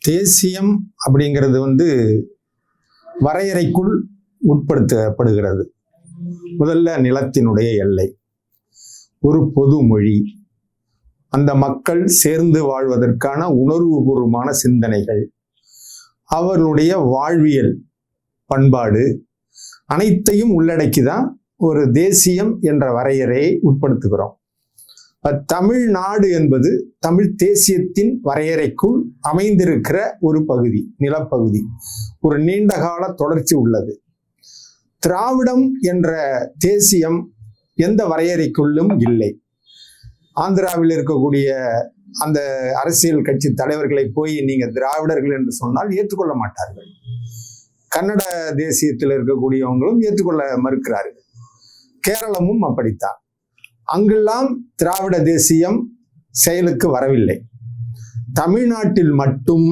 தேசியம் அப்படிங்கிறது வரையறைக்குள் உட்படுத்தப்படுகிறது. முதல்ல நிலத்தினுடைய எல்லை, ஒரு பொது மொழி, அந்த மக்கள் சேர்ந்து வாழ்வதற்கான உணர்வுபூர்வமான சிந்தனைகள், அவர்களுடைய வாழ்வியல் பண்பாடு அனைத்தையும் உள்ளடக்கிதான் ஒரு தேசியம் என்ற வரையறையை உட்படுத்துகிறோம். தமிழ்நாடு என்பது தமிழ் தேசியத்தின் வரையறைக்குள் அமைந்திருக்கிற ஒரு பகுதி, நிலப்பகுதி, ஒரு நீண்டகால தொடர்ச்சி உள்ளது. திராவிடம் என்ற தேசியம் எந்த வரையறைக்குள்ளும் இல்லை. ஆந்திராவில் இருக்கக்கூடிய அந்த அரசியல் கட்சி தலைவர்களை போய் நீங்க திராவிடர்கள் என்று சொன்னால் ஏற்றுக்கொள்ள மாட்டார்கள். கன்னட தேசியத்தில் இருக்கக்கூடியவங்களும் ஏற்றுக்கொள்ள மறுக்கிறார்கள். கேரளமும் அப்படித்தான். அங்கெல்லாம் திராவிட தேசியம் செயலுக்கு வரவில்லை. தமிழ்நாட்டில் மட்டும்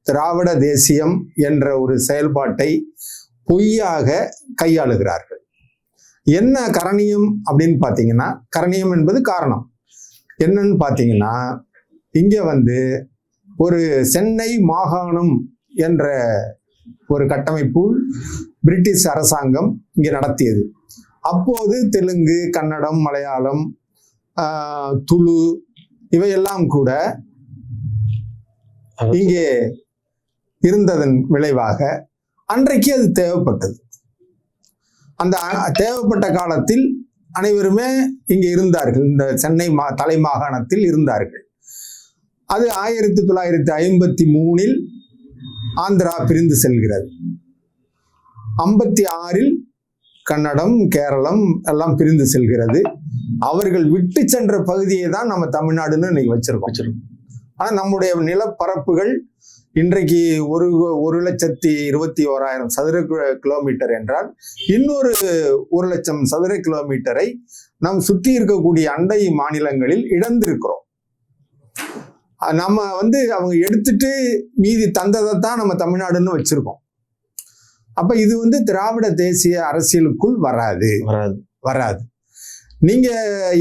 திராவிட தேசியம் என்ற ஒரு செயல்பாட்டை பொய்யாக கையாளுகிறார்கள். என்ன கரணியம் அப்படின்னு பார்த்தீங்கன்னா, கரணியம் என்பது காரணம் என்னன்னு பார்த்தீங்கன்னா, இங்க ஒரு சென்னை மாகாணம் என்ற ஒரு கட்டமைப்பு பிரிட்டிஷ் அரசாங்கம் இங்கே நடத்தியது. அப்போது தெலுங்கு, கன்னடம், மலையாளம், துளு இவையெல்லாம் கூட இங்கே இருந்ததன் விளைவாக அன்றைக்கு அது தேவைப்பட்டது. அந்த தேவைப்பட்ட காலத்தில் அனைவருமே இங்கே இருந்தார்கள். இந்த சென்னை தலை மாகாணத்தில் இருந்தார்கள். அது 1953 ஆந்திரா பிரிந்து செல்கிறது. 56 கன்னடம், கேரளம் எல்லாம் பிரிந்து செல்கிறது. அவர்கள் விட்டு சென்ற பகுதியை தான் நம்ம தமிழ்நாடுன்னு இன்னைக்கு வச்சிருக்கோம். ஆனா நம்முடைய நிலப்பரப்புகள் இன்றைக்கு 1,21,000 சதுர கிலோமீட்டர் என்றால், இன்னொரு 1,00,000 சதுர கிலோமீட்டரை நாம் சுற்றி இருக்கக்கூடிய அண்டை மாநிலங்களில் இழந்திருக்கிறோம். நம்ம அவங்க எடுத்துட்டு மீதி தந்ததை தான் நம்ம தமிழ்நாடுன்னு வச்சிருக்கோம். அப்ப இது திராவிட தேசிய அரசியலுக்குள் வராது. நீங்க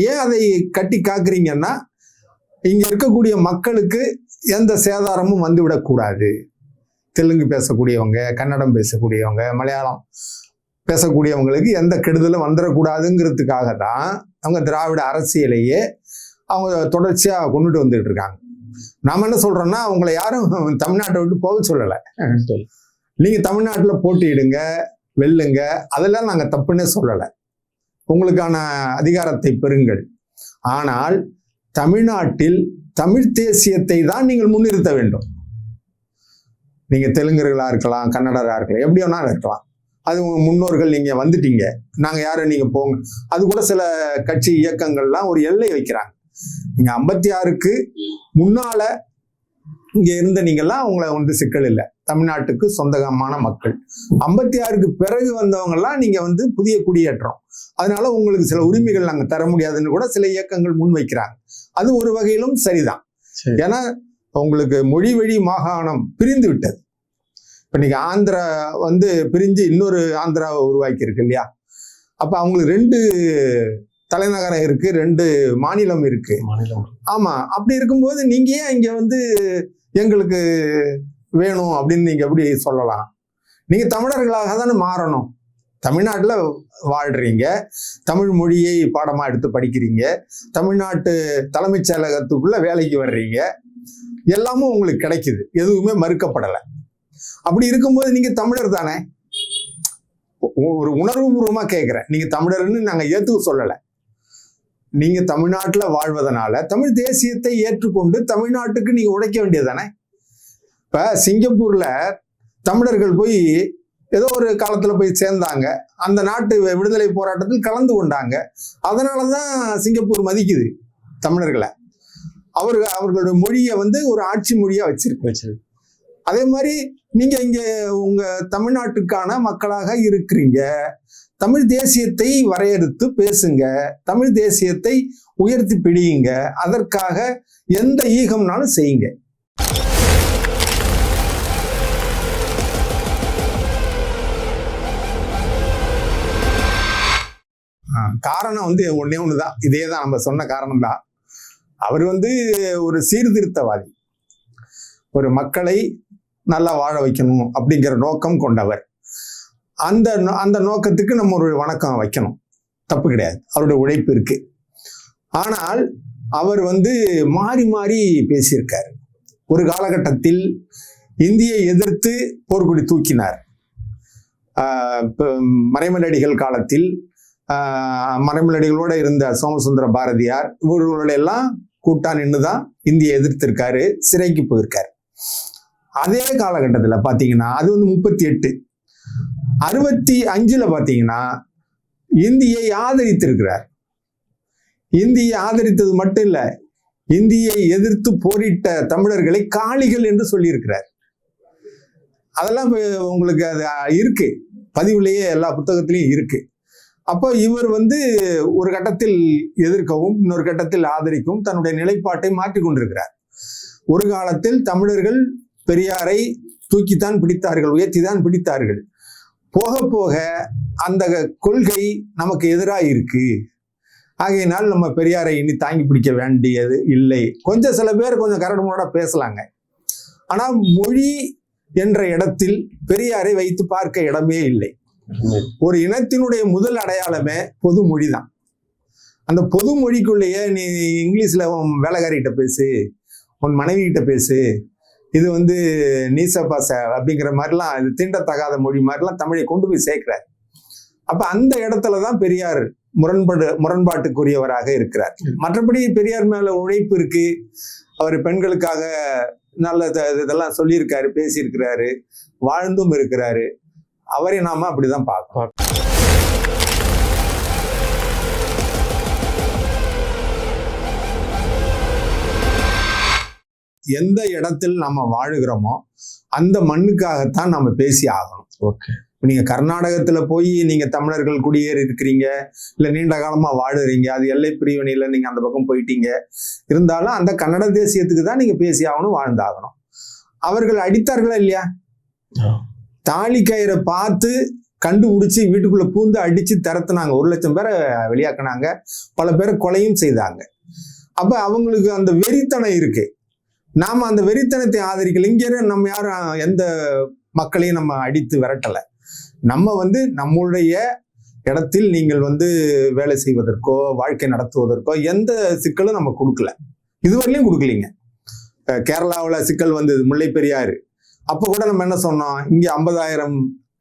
ஏன் அதை கட்டி காக்குறீங்கன்னா, இங்க இருக்கக்கூடிய மக்களுக்கு எந்த சேதாரமும் வந்துவிடக்கூடாது. தெலுங்கு பேசக்கூடியவங்க, கன்னடம் பேசக்கூடியவங்க, மலையாளம் பேசக்கூடியவங்களுக்கு எந்த கெடுதலும் வந்துடக்கூடாதுங்கிறதுக்காக தான் அவங்க திராவிட அரசியலையே அவங்க தொடர்ச்சியா கொண்டுட்டு வந்துட்டு இருக்காங்க. நாம என்ன சொல்றோம்னா, அவங்களை யாரும் தமிழ்நாட்டை விட்டு போக சொல்லலை. நீங்க தமிழ்நாட்டில் போட்டியிடுங்க, வெல்லுங்க, அதெல்லாம் நாங்க தப்புன்னே சொல்லலை. உங்களுக்கான அதிகாரத்தை பெறுங்கள். ஆனால் தமிழ்நாட்டில் தமிழ் தேசியத்தை தான் நீங்கள் முன்னிறுத்த வேண்டும். நீங்க தெலுங்கர்களா இருக்கலாம், கன்னடரா இருக்கலாம், எப்படி வேணாலும் இருக்கலாம். அது உங்க முன்னோர்கள், நீங்க வந்துட்டீங்க, நாங்க யாரும் நீங்க போங்க. அது கூட சில கட்சி இயக்கங்கள்லாம் ஒரு எல்லை வைக்கிறாங்க. நீங்க 56க்கு முன்னால இங்க இருந்த நீங்கெல்லாம் உங்களை சிக்கல் இல்லை, தமிழ்நாட்டுக்கு சொந்தமான மக்கள். 56க்கு பிறகு வந்தவங்க எல்லாம் நீங்க புதிய குடியேற்றம், அதனால உங்களுக்கு சில உரிமைகள் நாங்க தர முடியாதுன்னு கூட சில இயக்கங்கள் முன்வைக்கிறாங்க. அது ஒரு வகையிலும் சரிதான். ஏன்னா உங்களுக்கு மொழி வழி மாகாணம் பிரிந்து விட்டது. இப்ப நீங்க ஆந்திரா பிரிஞ்சு இன்னொரு ஆந்திராவை உருவாக்கி இருக்கு இல்லையா? அப்ப அவங்களுக்கு 2 தலைநகரம் இருக்கு, 2 மாநிலம் இருக்கு. ஆமா, அப்படி இருக்கும்போது நீங்க ஏன் இங்க எங்களுக்கு வேணும் அப்படின்னு நீங்க எப்படி சொல்லலாம்? நீங்க தமிழர்களாக தானே மாறணும். தமிழ்நாட்டில் வாழ்றீங்க, தமிழ் மொழியை பாடமா எடுத்து படிக்கிறீங்க, தமிழ்நாட்டு தலைமைச் செயலகத்துக்குள்ள வேலைக்கு வர்றீங்க, எல்லாமும் உங்களுக்கு கிடைக்குது, எதுவுமே மறுக்கப்படலை. அப்படி இருக்கும்போது நீங்க தமிழர் தானே. ஒரு உணர்வுபூர்வமா கேட்கிறேன், நீங்க தமிழர்னு நாங்க ஏத்துக்க சொல்லலை. நீங்க தமிழ்நாட்டுல வாழ்வதனால தமிழ் தேசியத்தை ஏற்றுக்கொண்டு தமிழ்நாட்டுக்கு நீங்க உழைக்க வேண்டியது தானே. இப்ப சிங்கப்பூர்ல தமிழர்கள் போய் ஏதோ ஒரு காலத்துல போய் சேர்ந்தாங்க, அந்த நாட்டு விடுதலை போராட்டத்தில் கலந்து கொண்டாங்க. அதனாலதான் சிங்கப்பூர் மதிக்குது தமிழர்களை. அவர்களுடைய மொழியை ஒரு ஆட்சி மொழியா வச்சிருக்கு. அதே மாதிரி நீங்க இங்க உங்க தமிழ்நாட்டுக்கான மக்களாக இருக்கிறீங்க. தமிழ் தேசியத்தை வரையறுத்து பேசுங்க, தமிழ் தேசியத்தை உயர்த்தி பிடியுங்க, அதற்காக எந்த ஈகம்னாலும் செய்யுங்க. காரணம் ஒன்னே ஒண்ணுதான், இதே தான் நம்ம சொன்ன காரணம் தான். அவர் ஒரு சீர்திருத்தவாதி, ஒரு மக்களை நல்லா வாழ வைக்கணும் அப்படிங்கிற நோக்கம் கொண்டவர். அந்த அந்த நோக்கத்துக்கு நம்ம ஒரு வணக்கம் வைக்கணும், தப்பு கிடையாது, அவருடைய உழைப்பு இருக்கு. ஆனால் அவர் மாறி மாறி பேசியிருக்காரு. ஒரு காலகட்டத்தில் இந்தியை எதிர்த்து போர்க்குடி தூக்கினார். மறைமலடிகள் காலத்தில் மறைமலடிகளோட இருந்த சோமசுந்தர பாரதியார் இவர்களோட எல்லாம் கூட்டா நின்றுதான் இந்தியை எதிர்த்திருக்காரு, சிறைக்கு போயிருக்காரு. அதே காலகட்டத்தில் பார்த்தீங்கன்னா அது 38, 65 பார்த்தீங்கன்னா இந்தியை ஆதரித்திருக்கிறார். இந்தியை ஆதரித்தது மட்டும் இல்ல, இந்தியை எதிர்த்து போரிட்ட தமிழர்களை காளிகள் என்று சொல்லியிருக்கிறார். அதெல்லாம் உங்களுக்கு அது இருக்கு, பதிவுலேயே எல்லா புத்தகத்திலையும் இருக்கு. அப்போ இவர் ஒரு கட்டத்தில் எதிர்க்கவும் இன்னொரு கட்டத்தில் ஆதரிக்கவும் தன்னுடைய நிலைப்பாட்டை மாற்றிக் கொண்டிருக்கிறார். ஒரு காலத்தில் தமிழர்கள் பெரியாரை தூக்கித்தான் பிடித்தார்கள், உயர்த்திதான் பிடித்தார்கள். போக போக அந்த கொள்கை நமக்கு எதிராக இருக்கு, ஆகையினால் நம்ம பெரியாரை இனி தாங்கி பிடிக்க வேண்டியது இல்லை. கொஞ்சம் சில பேர் கொஞ்சம் கரடுமுரடா பேசலாங்க, ஆனா மொழி என்ற இடத்தில் பெரியாரை வைத்து பார்க்க இடமே இல்லை. ஒரு இனத்தினுடைய முதல் அடையாளமே பொது மொழி தான். அந்த பொது மொழிக்குள்ளேயே நீ இங்கிலீஷ்ல உன் வேலைக்காரிகிட்ட பேசு, உன் மனைவி கிட்ட பேசு, இது நீசபாச அப்படிங்கிற மாதிரிலாம், இது தீண்டத்தகாத மொழி மாதிரிலாம் தமிழை கொண்டு போய் சேர்க்கிறார். அப்ப அந்த இடத்துலதான் பெரியார் முரண்பாட்டுக்குரியவராக இருக்கிறார். மற்றபடி பெரியார் மேல உழைப்பு இருக்கு, அவர் பெண்களுக்காக நல்ல இதெல்லாம் சொல்லியிருக்காரு, பேசியிருக்கிறாரு, வாழ்ந்தும் இருக்கிறாரு. அவரை நாம அப்படிதான் பார்க்கணும். எந்த இடத்தில் நம்ம வாழுகிறோமோ அந்த மண்ணுக்காகத்தான் நம்ம பேசி ஆகணும். ஓகே, நீங்க கர்நாடகத்துல போய் நீங்க தமிழர்கள் குடியேறி இருக்கிறீங்க, இல்ல நீண்ட காலமா வாழுறீங்க, அது எல்லை பிரிவினையில நீங்க அந்த பக்கம் போயிட்டீங்க, இருந்தாலும் அந்த கன்னட தேசியத்துக்கு தான் நீங்க பேசி ஆகணும், வாழ்ந்தாகணும். அவர்கள் அடித்தார்களா இல்லையா? தாலி கயிறை பார்த்து கண்டுபிடிச்சு வீட்டுக்குள்ள பூந்து அடிச்சு திறத்துனாங்க, 1 லட்சம் பேரை வெளியாக்குனாங்க, பல பேரை கொலையும் செய்தாங்க. அப்ப அவங்களுக்கு அந்த வெறித்தனம் இருக்கு. நாம அந்த வெறித்தனத்தை ஆதரிக்கல. இங்க நம்ம யாரும் எந்த மக்களையும் நம்ம அடித்து விரட்டல. நம்ம நம்மளுடைய இடத்தில் நீங்கள் வேலை செய்வதற்கோ வாழ்க்கை நடத்துவதற்கோ எந்த சிக்கலும் நம்ம கொடுக்கல, இதுவரையிலும் கொடுக்கலீங்க. கேரளாவில் சிக்கல் வந்தது, முல்லை பெரியாறு. அப்ப கூட நம்ம என்ன சொன்னோம், இங்க 50,000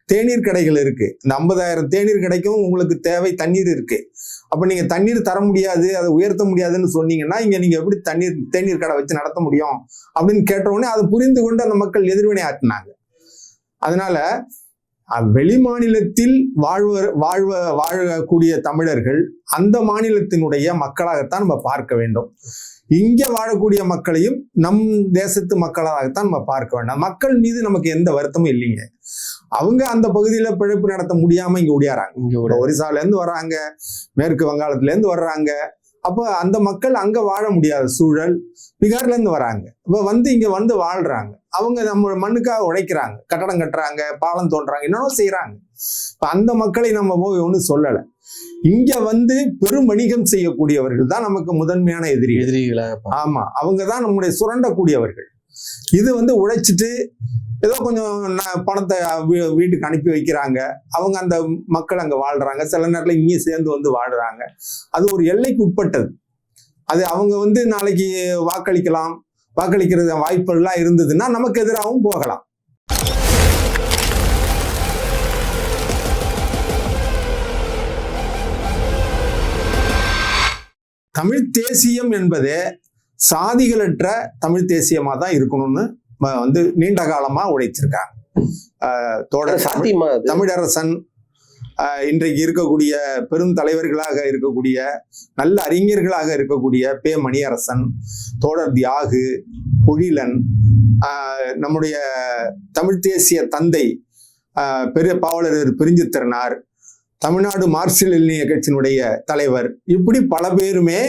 தேநீர் கடைகள் இருக்கு, இந்த 50,000 தேநீர் கடைக்கும் உங்களுக்கு தேவை தண்ணீர் இருக்கு. அப்ப நீங்க தண்ணீர் தர முடியாது, அதை உயர்த்த முடியாதுன்னு சொன்னீங்கன்னா இங்க நீங்க எப்படி தேநீர் கடை வச்சு நடத்த முடியும் அப்படின்னு கேட்டவுடனே அதை புரிந்து கொண்டு அந்த மக்கள் எதிர்வினை ஆற்றினாங்க. அதனால வெளி மாநிலத்தில் வாழக்கூடிய தமிழர்கள் அந்த மாநிலத்தினுடைய மக்களாகத்தான் நம்ம பார்க்க வேண்டும். இங்க வாழக்கூடிய மக்களையும் நம் தேசத்து மக்களாகத்தான் நம்ம பார்க்க வேண்டாம். மக்கள் மீது நமக்கு எந்த வருத்தமும் இல்லைங்க. அவங்க அந்த பகுதியில பிழைப்பு நடத்த முடியாம இங்க ஓடியாராங்க. இங்க ஒரிசால இருந்து வர்றாங்க, மேற்கு வங்காளத்துல இருந்து வர்றாங்க. அப்ப அந்த மக்கள் அங்க வாழ முடியாத சூழல். பீகார்ல இருந்து வராங்க, இப்ப இங்க வாழ்றாங்க. அவங்க நம்ம மண்ணுக்காக உழைக்கிறாங்க, கட்டடம் கட்டுறாங்க, பாலம் தோன்றாங்க, என்னென்ன செய்யறாங்க. இப்ப அந்த மக்களை நம்ம போய் ஒன்றும் சொல்லலை. இங்க பெரும் வணிகம் செய்யக்கூடியவர்கள் தான் நமக்கு முதன்மையான எதிரிகளா. ஆமா, அவங்க தான் நம்முடைய சுரண்டக்கூடியவர்கள். இது உழைச்சிட்டு ஏதோ கொஞ்சம் பணத்தை வீட்டுக்கு அனுப்பி வைக்கிறாங்க, அவங்க அந்த மக்கள் அங்க வாழ்றாங்க, சில நேரத்துல இங்கேயும் சேர்ந்து வாழ்றாங்க. அது ஒரு எல்லைக்கு உட்பட்டது. அது அவங்க நாளைக்கு வாக்களிக்கலாம், வாக்களிக்கிறது வாய்ப்புகள்லாம் இருந்ததுன்னா நமக்கு எதிராகவும் போகலாம். தமிழ் தேசியம் என்பது சாதிகளற்ற தமிழ் தேசியமா தான் இருக்கணும்னு நீண்ட காலமா உழைச்சிருக்காங்க. தமிழரசன், இன்றைக்கு இருக்கக்கூடிய பெரும் தலைவர்களாக இருக்கக்கூடிய நல்ல அறிஞர்களாக இருக்கக்கூடிய பே மணியரசன், தோழர் தியாகு, பொழிலன், நம்முடைய தமிழ் தேசிய தந்தை பெரிய பாவலர் பிரிஞ்சுத்திறனார், தமிழ்நாடு மார்க்சிய லெனினிய கட்சியினுடைய தலைவர், இப்படி பல பேருமே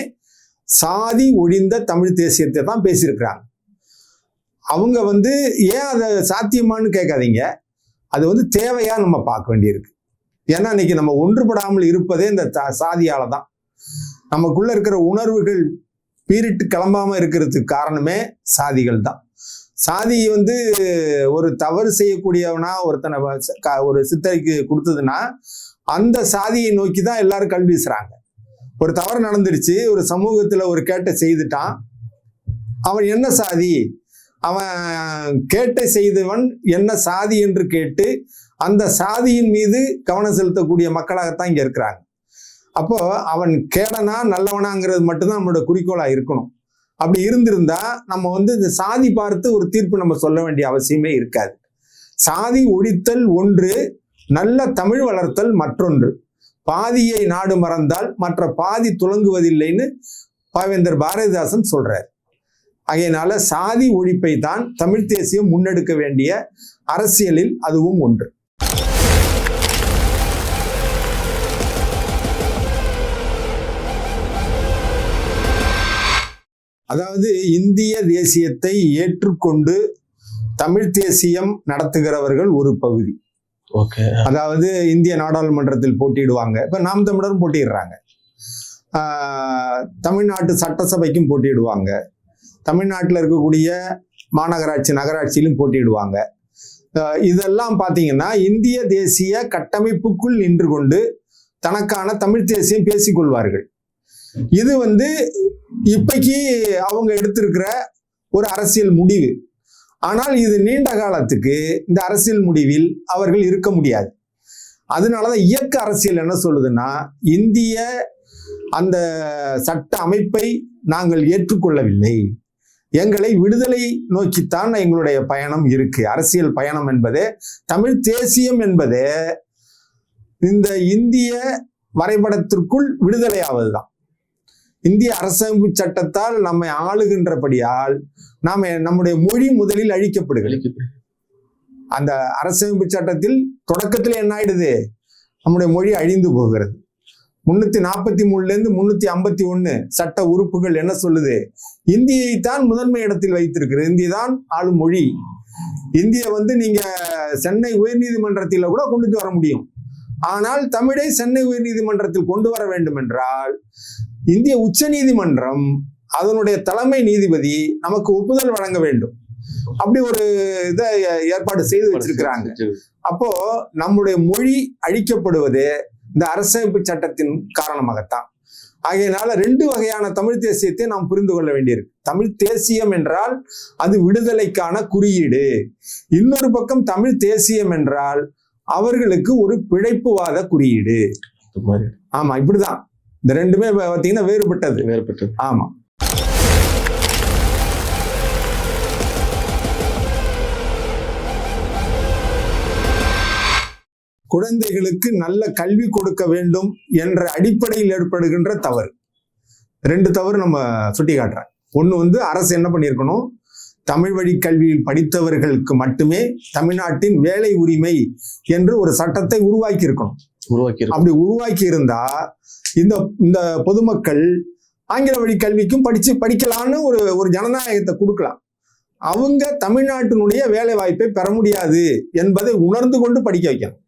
சாதி ஒழிந்த தமிழ் தேசியத்தை தான் பேசியிருக்கிறாங்க. அவங்க ஏன் அதை சாத்தியமானு கேட்காதீங்க, அது தேவையா நம்ம பார்க்க வேண்டியிருக்கு. ஏன்னா இன்னைக்கு நம்ம ஒன்றுபடாமல் இருப்பதே இந்த சாதியால தான். நமக்குள்ள இருக்கிற உணர்வுகள் பீரிட்டு கிளம்பாம இருக்கிறதுக்கு காரணமே சாதிகள் தான். சாதி வந்து ஒரு தவறு செய்யக்கூடியவனா ஒருத்தனை ஒரு சித்தரிக்கு கொடுத்ததுன்னா அந்த சாதியை நோக்கி தான் எல்லாரும் கல்வி வீசுறாங்க. ஒரு தவறு நடந்துடுச்சு, ஒரு சமூகத்துல ஒரு கேட்டை செய்துட்டான், அவன் என்ன சாதி, அவன் கேட்டை செய்தவன் என்ன சாதி என்று கேட்டு அந்த சாதியின் மீது கவனம் செலுத்தக்கூடிய மக்களாகத்தான் இங்க இருக்கிறாங்க. அப்போ அவன் கேடனா நல்லவனாங்கிறது மட்டும்தான் நம்மளோட குறிக்கோளா இருக்கணும். அப்படி இருந்திருந்தா நம்ம வந்து இந்த சாதி பார்த்து ஒரு தீர்ப்பு நம்ம சொல்ல வேண்டிய அவசியமே இருக்காது. சாதி ஒழித்தல் ஒன்று, நல்ல தமிழ் வளர்த்தல் மற்றொன்று. பாதியை நாடு மறந்தால் மற்ற பாதி துலங்குவதில்லைன்னு பாவேந்தர் பாரதிதாசன் சொல்றார். ஆகையினால சாதி ஒழிப்பை தான் தமிழ் தேசியம் முன்னெடுக்க வேண்டிய அரசியலில் அதுவும் ஒன்று. அதாவது இந்திய தேசியத்தை ஏற்றுக்கொண்டு தமிழ் தேசியம் நடத்துகிறவர்கள் ஒரு பகுதி. அதாவது இந்திய நாடாளுமன்றத்தில் போட்டியிடுவாங்க. இப்ப நாம் தமிழரும் போட்டியிடுறாங்க, தமிழ்நாட்டு சட்டசபைக்கும் போட்டியிடுவாங்க, தமிழ்நாட்டில் இருக்கக்கூடிய மாநகராட்சி நகராட்சியிலும் போட்டியிடுவாங்க. இதெல்லாம் பார்த்தீங்கன்னா இந்திய தேசிய கட்டமைப்புக்குள் நின்று கொண்டு தனக்கான தமிழ் தேசியம் பேசிக்கொள்வார்கள். இது வந்து இப்பைக்கு அவங்க எடுத்திருக்கிற ஒரு அரசியல் முடிவு. ஆனால் இது நீண்ட காலத்துக்கு இந்த அரசியல் முடிவில் அவர்கள் இருக்க முடியாது. அதனாலதான் இயக்க அரசியல் என்ன சொல்லுதுன்னா, இந்திய அந்த சட்ட அமைப்பை நாங்கள் ஏற்றுக்கொள்ளவில்லை, எங்களை விடுதலை நோக்கித்தான் எங்களுடைய பயணம் இருக்கு. அரசியல் பயணம் என்பதே, தமிழ் தேசியம் என்பதே இந்த இந்திய வரைபடத்திற்குள் விடுதலையாவதுதான். இந்திய அரசமைப்பு சட்டத்தால் நம்மை ஆளுகின்றபடியால் நம்முடைய மொழி முதலில் அழிக்கப்படுகிறது. அந்த அரசமைப்பு சட்டத்தில் தொடக்கத்தில் என்ன ஆயிடுது, நம்முடைய மொழி அழிந்து போகிறது. 343 351 சட்ட உறுப்புகள் என்ன சொல்லுது, இந்தியை தான் முதன்மை இடத்தில் வைத்திருக்கிறது, இந்திய தான் ஆளும் மொழி. இந்திய வந்து நீங்க சென்னை உயர்நீதிமன்றத்தில் கூட கொண்டுட்டு வர முடியும். ஆனால் தமிழை சென்னை உயர்நீதிமன்றத்தில் கொண்டு வர வேண்டும் என்றால் இந்திய உச்ச நீதிமன்றம் அதனுடைய தலைமை நீதிபதி நமக்கு ஒப்புதல் வழங்க வேண்டும். அப்படி ஒரு இதை ஏற்பாடு செய்து வச்சிருக்கிறாங்க. அப்போ நம்முடைய மொழி அழிக்கப்படுவது இந்த அரசமைப்பு சட்டத்தின் காரணமாகத்தான். ஆகையினால 2 வகையான தமிழ் தேசியத்தை நாம் புரிந்து கொள்ள வேண்டியிருக்கு. தமிழ் தேசியம் என்றால் அது விடுதலைக்கான குறியீடு. இன்னொரு பக்கம் தமிழ் தேசியம் என்றால் அவர்களுக்கு ஒரு பிழைப்புவாத குறியீடு. ஆமா, இப்படிதான் இந்த ரெண்டுமே பார்த்தீங்கன்னா வேறுபட்டது. ஆமா. குழந்தைகளுக்கு நல்ல கல்வி கொடுக்க வேண்டும் என்ற அடிப்படையில் ஏற்படுகின்ற தவறு, 2 தவறு நம்ம சுட்டி காட்டுறோம். ஒண்ணு வந்து அரசு என்ன பண்ணியிருக்கணும், தமிழ் வழி கல்வியில் படித்தவர்களுக்கு மட்டுமே தமிழ்நாட்டின் வேலை உரிமை என்று ஒரு சட்டத்தை உருவாக்கி இருக்கணும். அப்படி உருவாக்கி இருந்தா இந்த பொதுமக்கள் ஆங்கில வழி கல்விக்கும் படிக்கலான்னு ஒரு ஜனநாயகத்தை கொடுக்கலாம். அவங்க தமிழ்நாட்டினுடைய வேலை வாய்ப்பை பெற முடியாது என்பதை உணர்ந்து கொண்டு படிக்க வைக்கணும்.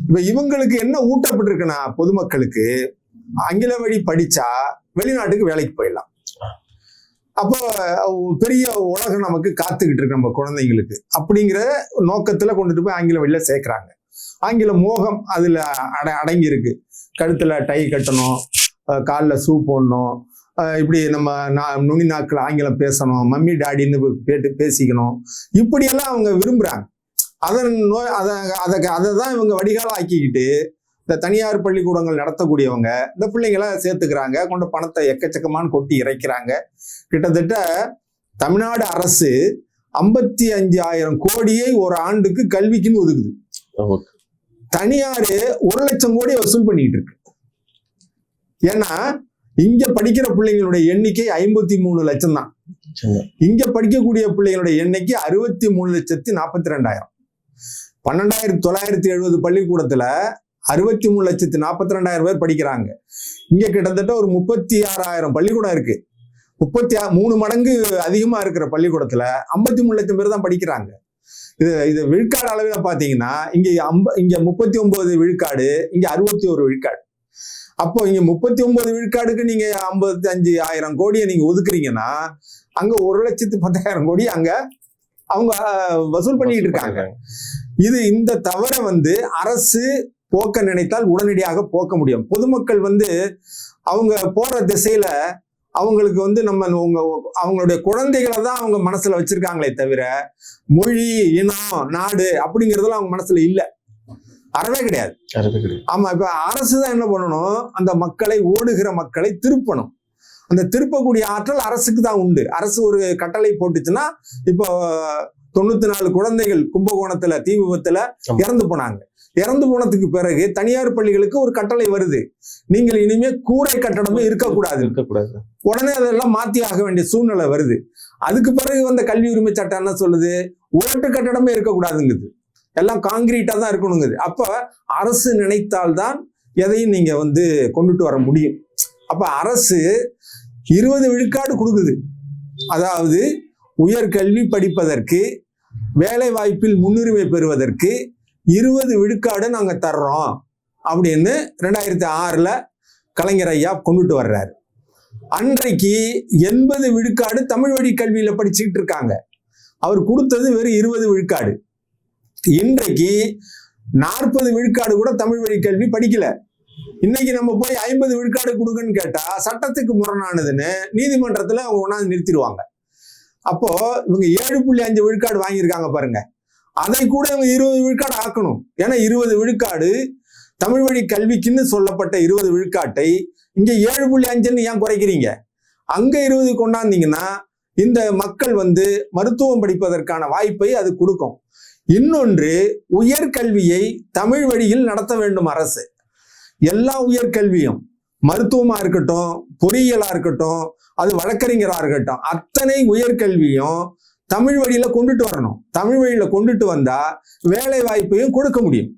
இப்ப இவங்களுக்கு என்ன ஊட்டப்பட்டிருக்குன்னா, பொதுமக்களுக்கு ஆங்கில வழி படிச்சா வெளிநாட்டுக்கு வேலைக்கு போயிடலாம், அப்போ பெரிய உலகம் நமக்கு காத்துக்கிட்டு இருக்கு நம்ம குழந்தைங்களுக்கு அப்படிங்கிற நோக்கத்துல கொண்டுட்டு போய் ஆங்கில வழியில சேர்க்கிறாங்க. ஆங்கில மோகம் அதுல அடங்கி இருக்கு. கழுத்துல டை கட்டணும், காலில் ஷூ போடணும், இப்படி நம்ம நுனி நாக்கில் ஆங்கிலம் பேசணும், மம்மி டாடின்னு பேசிக்கணும், இப்படியெல்லாம் அவங்க விரும்புறாங்க. அதை தான் இவங்க வடிகாலம் ஆக்கிக்கிட்டு இந்த தனியார் பள்ளிக்கூடங்கள் நடத்தக்கூடியவங்க இந்த பிள்ளைங்களை சேர்த்துக்கிறாங்க, கொண்ட பணத்தை எக்கச்சக்கமான கொட்டி இறைக்கிறாங்க. கிட்டத்தட்ட தமிழ்நாடு அரசு 55,000 கோடியை ஒரு ஆண்டுக்கு கல்விக்குன்னு ஒதுக்குது. தனியாரு 1 லட்சம் கோடி வசூல் பண்ணிட்டு இருக்கு. ஏன்னா இங்க படிக்கிற பிள்ளைங்களுடைய எண்ணிக்கை 53 லட்சம் தான். இங்க படிக்கக்கூடிய பிள்ளைங்களுடைய எண்ணிக்கை 63,42,000. 12,970 பள்ளிக்கூடத்துல 63,42,000 பேர் படிக்கிறாங்க. இங்க கிட்டத்தட்ட ஒரு 36,000 பள்ளிக்கூடம் இருக்கு. 33 மடங்கு அதிகமா இருக்கிற பள்ளிக்கூடத்துல 53 லட்சம் பேர் தான் படிக்கிறாங்க. இது விழுக்காடு அளவில் பாத்தீங்கன்னா இங்க 39 விழுக்காடு, இங்க 61 விழுக்காடு. அப்போ இங்க 39 விழுக்காடுக்கு நீங்க 55,000 கோடியை நீங்க ஒதுக்குறீங்கன்னா அங்க 1,10,000 கோடி அங்க அவங்க வசூல் பண்ணிட்டு இருக்காங்க. இந்த தவறை வந்து அரசு போக்க நினைத்தால் உடனடியாக போக்க முடியும். பொதுமக்கள் வந்து அவங்க போற திசையில அவங்களுக்கு வந்து அவங்களுடைய குழந்தைகளை தான் அவங்க மனசுல வச்சிருக்காங்களே தவிர மொழி, இனம், நாடு அப்படிங்கறதெல்லாம் அவங்க மனசுல இல்ல, அறவே கிடையாது. ஆமா, இப்ப அரசு தான் என்ன பண்ணணும், அந்த மக்களை, ஓடுகிற மக்களை திருப்பணும். அந்த திருப்பக்கூடிய ஆற்றல் அரசுக்கு தான் உண்டு. அரசு ஒரு கட்டளை போட்டுச்சுன்னா, இப்போ 94 குழந்தைகள் கும்பகோணத்துல தீ விபத்துல இறந்து போனாங்க. இறந்து போனதுக்கு பிறகு தனியார் பள்ளிகளுக்கு ஒரு கட்டளை வருது, நீங்கள் இனிமே கூரை கட்டடமே இருக்கக்கூடாது. உடனே அதெல்லாம் மாத்தி ஆக வேண்டிய சூழ்நிலை வருது. அதுக்கு பிறகு வந்த கல்வி உரிமை சட்டம் என்ன சொல்லுது, ஓட்டு கட்டடமே இருக்கக்கூடாதுங்குது, எல்லாம் காங்கிரீட்டா தான் இருக்கணுங்குது. அப்ப அரசு நினைத்தால்தான் எதையும் நீங்க வந்து கொண்டுட்டு வர முடியும். அப்ப அரசு 20 விழுக்காடு கொடுக்குது. அதாவது உயர்கல்வி படிப்பதற்கு, வேலை வாய்ப்பில் முன்னுரிமை பெறுவதற்கு 20 விழுக்காடு நாங்க தர்றோம் அப்படின்னு 2006ல கலைஞர் ஐயா கொண்டுட்டு வர்றாரு. அன்றைக்கு 80 விழுக்காடு தமிழ் வழி கல்வியில படிச்சுக்கிட்டு இருக்காங்க. அவர் கொடுத்தது வெறும் 20 விழுக்காடு. இன்றைக்கு 40 விழுக்காடு கூட தமிழ் வழி கல்வி படிக்கல. இன்னைக்கு நம்ம போய் 50 விழுக்காடு கொடுங்கன்னு கேட்டா சட்டத்துக்கு முரணானதுன்னு நீதிமன்றத்துல அவங்க ஒன்னாந்து நிறுத்திடுவாங்க. அப்போ இவங்க 7.5 விழுக்காடு வாங்கியிருக்காங்க பாருங்க, அதை கூட இவங்க 20 விழுக்காடு ஆக்கணும். ஏன்னா 20 விழுக்காடு தமிழ் வழி கல்விக்குன்னு சொல்லப்பட்ட 20 விழுக்காட்டை இங்க 7.5ன்னு ஏன் குறைக்கிறீங்க? அங்க 20 கொண்டாந்தீங்கன்னா இந்த மக்கள் வந்து மருத்துவம் படிப்பதற்கான வாய்ப்பை அது கொடுக்கும். இன்னொன்று, உயர்கல்வியை தமிழ் வழியில் நடத்த வேண்டும் அரசு. எல்லா உயர்கல்வியும், மருத்துவமா இருக்கட்டும், பொறியியலா இருக்கட்டும், அது வழக்கறிஞரா இருக்கட்டும், அத்தனை உயர்கல்வியும் தமிழ் வழியில கொண்டுட்டு வரணும். தமிழ் வழியில கொண்டுட்டு வந்தா வேலை வாய்ப்பையும் கொடுக்க முடியும்.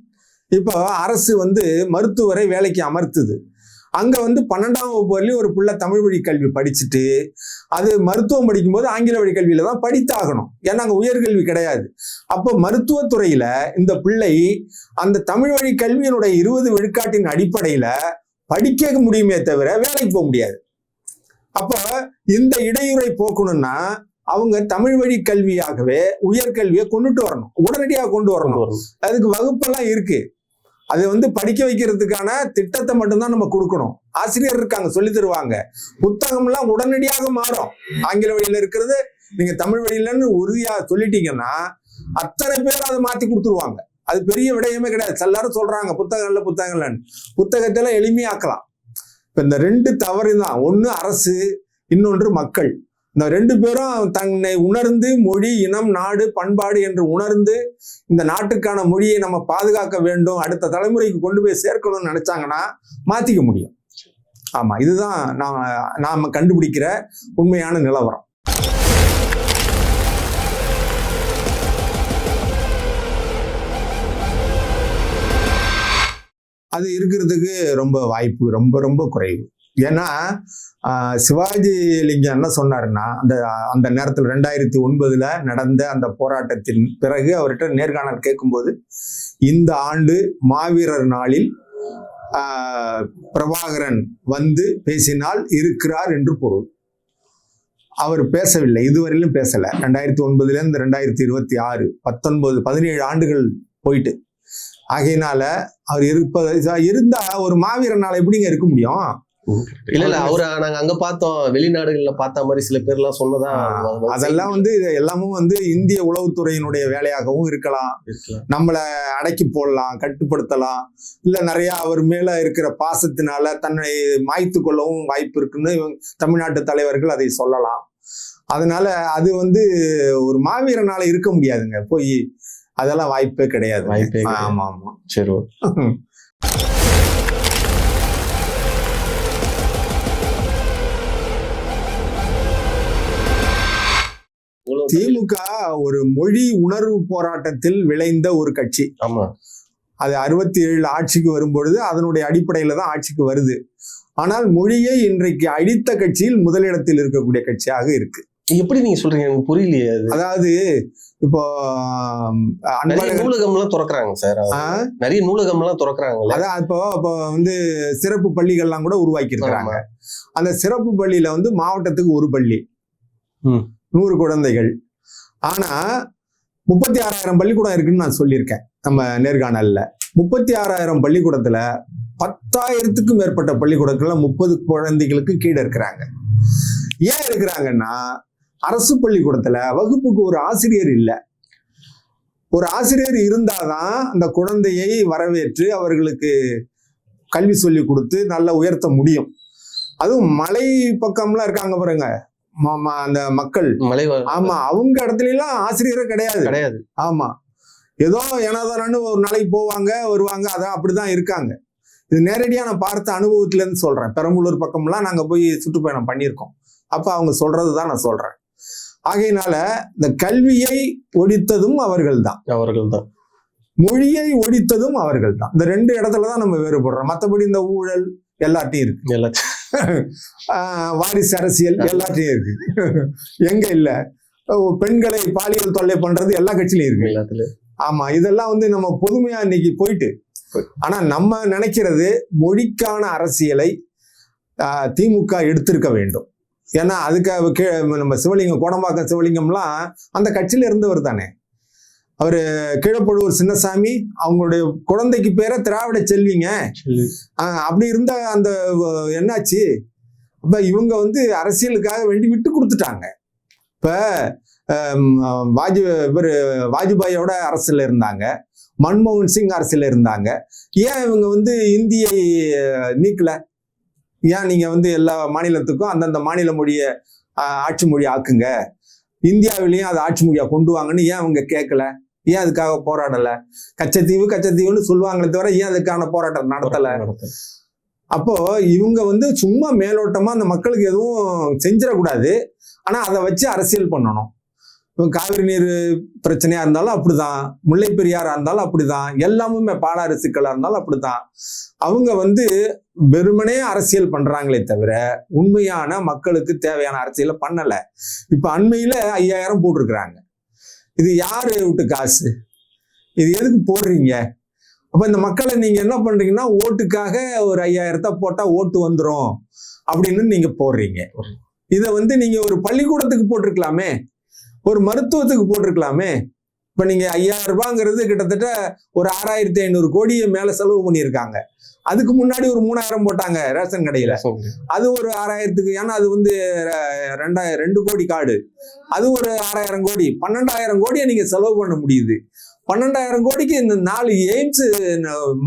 இப்போ அரசு வந்து மருத்துவரை வேலைக்கு அமர்த்துது. அங்க வந்து 12ஆம் வகுப்பு வரையிலும் ஒரு பிள்ளை தமிழ் வழி கல்வி படிச்சுட்டு அது மருத்துவம் படிக்கும்போது ஆங்கில வழி கல்வியில தான் படித்தாகணும். ஏன்னா அங்க உயர்கல்வி கிடையாது. அப்போ மருத்துவத்துறையில இந்த பிள்ளை அந்த தமிழ் வழி கல்வியினுடைய 20 விழுக்காட்டின் அடிப்படையில படிக்க முடியுமே தவிர வேலைக்கு போக முடியாது. அப்ப இந்த இடையூறை போக்கணும்னா அவங்க தமிழ் வழி கல்வியாகவே உயர்கல்வியை கொண்டுட்டு வரணும், உடனடியாக கொண்டு வரணும். அதுக்கு வகுப்பெல்லாம் இருக்கு. அது வந்து படிக்க வைக்கிறதுக்கான திட்டத்தை மட்டும்தான் நம்ம கொடுக்கணும். ஆசிரியர் இருக்காங்க, சொல்லி தருவாங்க. புத்தகம்லாம் உடனடியாக மாறும். ஆங்கில வழியில இருக்கிறது நீங்க தமிழ் வழியிலன்னு உறுதியா சொல்லிட்டீங்கன்னா அத்தனை பேர் அதை மாத்தி கொடுத்துருவாங்க. அது பெரிய விடயமே கிடையாது. எல்லாரும் சொல்றாங்க புத்தகங்கள்ல புத்தகத்துல எளிமையாக்கலாம். இப்ப இந்த 2 தவறு தான். ஒண்ணு அரசு, இன்னொன்று மக்கள். இந்த 2 பேரும் தன்னை உணர்ந்து மொழி, இனம், நாடு, பண்பாடு என்று உணர்ந்து இந்த நாட்டுக்கான மொழியை நம்ம பாதுகாக்க வேண்டும், அடுத்த தலைமுறைக்கு கொண்டு போய் சேர்க்கணும்னு நினைச்சாங்கன்னா மாத்திக்க முடியும். ஆமா, இதுதான் நாம கண்டுபிடிக்கிற உண்மையான நிலவரம். அது இருக்கிறதுக்கு ரொம்ப வாய்ப்பு ரொம்ப ரொம்ப குறைவு. ஏன்னா சிவாஜி லிங்கம் என்ன சொன்னாருன்னா, அந்த நேரத்தில் 2009ல நடந்த அந்த போராட்டத்தின் பிறகு அவர்கிட்ட நேர்காணல் கேட்கும்போது, இந்த ஆண்டு மாவீரர் நாளில் பிரபாகரன் வந்து பேசினால் இருக்கிறார் என்று பொருள். அவர் பேசவில்லை, இதுவரையிலும் பேசல. 2009ல இருந்து 2026 17 ஆண்டுகள் போயிட்டு. ஆகையினால அவர் இருந்தா ஒரு மாவீரர் நாள் எப்படிங்க இருக்க முடியும்? இல்ல அவரை நாங்க அங்க பார்த்தோம், வெளிநாடுகள்ல பார்த்த மாதிரி சில பேர் எல்லாம் சொன்னதா. அதெல்லாம் வந்து எல்லாமும் வந்து இந்திய உளவுத்துறையினுடைய வேலையாகவும் இருக்கலாம். நம்மள அடக்கி போடலாம், கட்டுப்படுத்தலாம். இல்ல நிறைய அவர் மேல இருக்கிற பாசத்தினால தன்னை மாய்த்து கொள்ளவும் வாய்ப்பு இருக்குன்னு தமிழ்நாட்டு தலைவர்கள் அதை சொல்லலாம். அதனால அது வந்து ஒரு மாவீரனால இருக்க முடியாதுங்க போய். அதெல்லாம் வாய்ப்பே கிடையாது. ஆமா ஆமா, சரி. திமுக ஒரு மொழி உணர்வு போராட்டத்தில் விளைந்த ஒரு கட்சி. ஆமா, அது 67 ஆட்சிக்கு வரும்பொழுது அதனுடைய அடிப்படையில தான் ஆட்சிக்கு வருது. ஆனால் மொழியை இன்றைக்கு அழித்த கட்சியில் முதலிடத்தில் இருக்கக்கூடிய கட்சியாக இருக்கு. எப்படி நீங்க சொல்றீங்க, எனக்கு புரியலையே. அதாவது இப்போ நூலகம் எல்லாம் திறக்கிறாங்க சார், நிறைய நூலகம் எல்லாம் திறக்கிறாங்க. அதான் இப்போ வந்து சிறப்பு பள்ளிகள்லாம் கூட உருவாக்கி இருக்கிறாங்க. அந்த சிறப்பு பள்ளியில வந்து மாவட்டத்துக்கு ஒரு பள்ளி, 100 குழந்தைகள். ஆனா 36,000 பள்ளிக்கூடம் இருக்குன்னு நான் சொல்லியிருக்கேன் நம்ம நேர்காணல்ல. 36,000 பள்ளிக்கூடத்துல 10,000க்கும் மேற்பட்ட பள்ளிக்கூடத்துல 30 குழந்தைகளுக்கு கீழே இருக்கிறாங்க. ஏன் இருக்கிறாங்கன்னா, அரசு பள்ளிக்கூடத்துல வகுப்புக்கு ஒரு ஆசிரியர் இல்லை. ஒரு ஆசிரியர் இருந்தாதான் அந்த குழந்தையை வரவேற்று அவர்களுக்கு கல்வி சொல்லி கொடுத்து நல்லா உயர்த்த முடியும். அதுவும் மலை பக்கம்லாம் இருக்காங்க பாருங்க அந்த மக்கள், ஆமா, அவங்க இடத்துல எல்லாம் ஆசிரியரே கிடையாது. ஆமா, ஏதோ ஏனாதானு ஒரு நாளைக்கு போவாங்க வருவாங்க, அதான் அப்படிதான் இருக்காங்க. இது நேரடியா நான் பார்த்த அனுபவத்துல இருந்து சொல்றேன். பெரம்பலூர் பக்கம்லாம் நாங்க போய் சுற்றுப்பயணம் பண்ணியிருக்கோம். அப்ப அவங்க சொல்றதுதான் நான் சொல்றேன். ஆகையினால இந்த கல்வியை ஒழித்ததும் அவர்கள்தான், மொழியை ஒழித்ததும் அவர்கள்தான். இந்த 2 இடத்துலதான் நம்ம வேறுபடுறோம். மற்றபடி இந்த ஊழல் எல்லாத்தையும் இருக்கு, வாரிசு அரசியல் எல்லாத்தையும் இருக்கு. எங்க இல்ல பெண்களை பாலியல் தொல்லை பண்றது எல்லா கட்சியிலும் இருக்கு. ஆமா, இதெல்லாம் நம்ம பொதுமையா இன்னைக்கு போயிட்டு. ஆனா நம்ம நினைக்கிறது மொழிக்கான அரசியலை திமுக எடுத்திருக்க வேண்டும். ஏன்னா அதுக்கு நம்ம சிவலிங்கம், கோடம்பாக்கம் சிவலிங்கம்லாம் அந்த கட்சியில இருந்தவர் தானே. அவரு கீழப்பழுவூர் சின்னசாமி அவங்களுடைய குழந்தைக்கு பேரை திராவிட செல்விங்க. அப்படி இருந்த அந்த என்னாச்சு, அப்ப இவங்க அரசியலுக்காக வேண்டி விட்டு கொடுத்துட்டாங்க. இப்ப வாஜ்பாயோட அரசியல் இருந்தாங்க, மன்மோகன் சிங் அரசியல் இருந்தாங்க. ஏன் இவங்க இந்தியை நீக்கல? ஏன் நீங்க எல்லா மாநிலத்துக்கும் அந்தந்த மாநில மொழியை ஆட்சி மொழி ஆக்குங்க, இந்தியாவிலையும் அதை ஆட்சி மொழியா கொண்டு வாங்கன்னு ஏன் அவங்க கேட்கல? ஏன் அதுக்காக போராடல? கச்சத்தீவுன்னு சொல்லுவாங்களே தவிர ஏன் அதுக்கான போராட்டம் நடத்தல? அப்போ இவங்க சும்மா மேலோட்டமா அந்த மக்களுக்கு எதுவும் செஞ்சிடக்கூடாது, ஆனா அதை வச்சு அரசியல் பண்ணணும். காவிரி நீர் பிரச்சனையா இருந்தாலும் அப்படிதான், முல்லை பெரியாரா இருந்தாலும் அப்படிதான், எல்லாமே பாலாறு சிக்கலா இருந்தாலும் அப்படிதான். அவங்க வெறுமனே அரசியல் பண்றாங்களே தவிர உண்மையான மக்களுக்கு தேவையான அரசியலை பண்ணல. இப்ப அண்மையில 5,000 போட்டிருக்கிறாங்க. இது யாரு விட்டு காசு? இது எதுக்கு போடுறீங்க? அப்ப இந்த மக்களை நீங்க என்ன பண்றீங்கன்னா, ஓட்டுக்காக ஒரு 5,000 போட்டா ஓட்டு வந்துரும் அப்படின்னு நீங்க போடுறீங்க. இதை நீங்க ஒரு பள்ளிக்கூடத்துக்கு போட்டிருக்கலாமே, ஒரு மருத்துவத்துக்கு போட்டிருக்கலாமே. இப்ப நீங்க 5,000 ரூபாங்கிறது கிட்டத்தட்ட ஒரு 6,500 கோடியை மேல செலவு பண்ணியிருக்காங்க. அதுக்கு முன்னாடி ஒரு 3,000 போட்டாங்க ரேஷன் கடையில, அது ஒரு 6,000க்கு. ஏன்னா அது 2 கோடி காடு, அது ஒரு 6,000 கோடி, 12,000 கோடியை நீங்க செலவு பண்ண முடியுது. 12,000 கோடிக்கு இந்த 4 எய்ம்ஸ்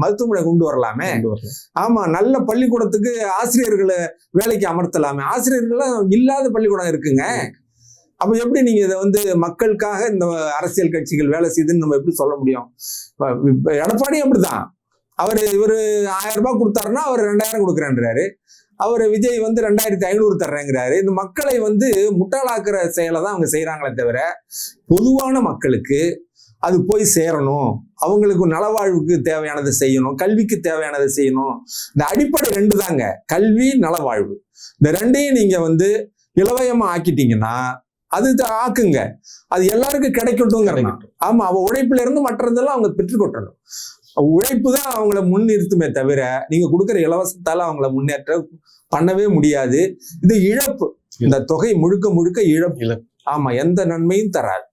மருத்துவமனை கொண்டு வரலாமே. ஆமா, நல்ல பள்ளிக்கூடத்துக்கு ஆசிரியர்களை வேலைக்கு அமர்த்தலாமே. ஆசிரியர்களும் இல்லாத பள்ளிக்கூடம் இருக்குங்க. அப்ப எப்படி நீங்க இதை மக்களுக்காக இந்த அரசியல் கட்சிகள் வேலை செய்யுதுன்னு நம்ம எப்படி சொல்ல முடியும்? எடப்பாடி அப்படிதான். இவரு 1,000 ரூபாய் கொடுத்தாருன்னா அவர் 2,000 கொடுக்குறேன்றாரு. அவர் விஜய் 2,500 தர்றேங்கிறாரு. இந்த மக்களை முட்டாளாக்குற செயலை தான் அவங்க செய்யறாங்களே தவிர பொதுவான மக்களுக்கு அது போய் சேரணும், அவங்களுக்கு நலவாழ்வுக்கு தேவையானதை செய்யணும், கல்விக்கு தேவையானதை செய்யணும். இந்த அடிப்படை 2 தாங்க, கல்வி, நலவாழ்வு. இந்த 2ஐயும் நீங்க இலவயமா ஆக்கிட்டீங்கன்னா அது ஆக்குங்க, அது எல்லாருக்கும் கிடைக்கட்டும். ஆமா, அவ உழைப்புல இருந்து மற்றதெல்லாம் அவங்க பெற்றுக்கொட்டணும். உழைப்பு தான் அவங்கள முன்னிறுத்துமே தவிர நீங்க கொடுக்குற இலவசத்தால அவங்கள முன்னேற்ற பண்ணவே முடியாது. இது இழப்பு. இந்த தொகை முழுக்க இழப்பு. ஆமா, எந்த நன்மையும் தராது.